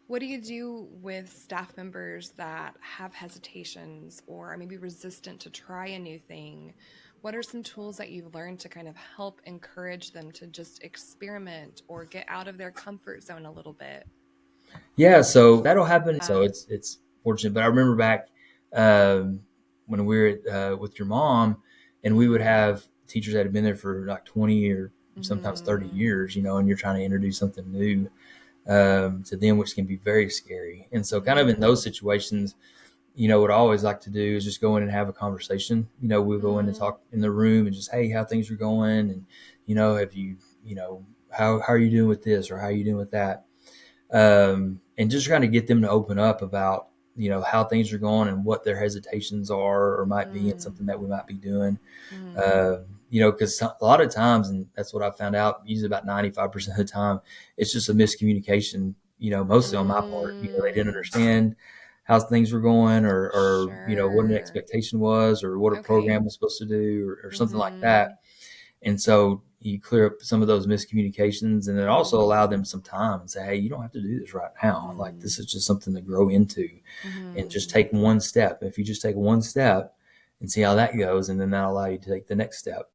What do you do with staff members that have hesitations or are maybe resistant to try a new thing? What are some tools that you've learned to kind of help encourage them to just experiment or get out of their comfort zone a little bit? Yeah, so that'll happen. So Um, it's fortunate, but I remember back um, when we were with your mom, and we would have teachers that had been there for like 20 or sometimes 30 mhm, years, and you're trying to introduce something new to them, which can be very scary. And so, kind of in those mhm, situations, what I always like to do is just go in and have a conversation. We'll go in and mm, talk in the room and just, hey, how things are going, and have you, how are you doing with this, or how are you doing with that, and just trying to get them to open up about how things are going and what their hesitations are or might be in mm, something that we might be doing. mm, Because a lot of times, and that's what I found out, usually about 95% of the time, it's just a miscommunication, mostly on my part. They didn't mm. understand how things were going, or what an Sure. expectation was, or what a Okay. program was supposed to do, or something like Mhm, that. And so you clear up some of those miscommunications, and then also mm, allow them some time and say, hey, you don't have to do this right now. Like, mhm, this is just something to grow into, and just mhm. take one step. If you just take one step and see how that goes, and then that'll allow you to take the next step.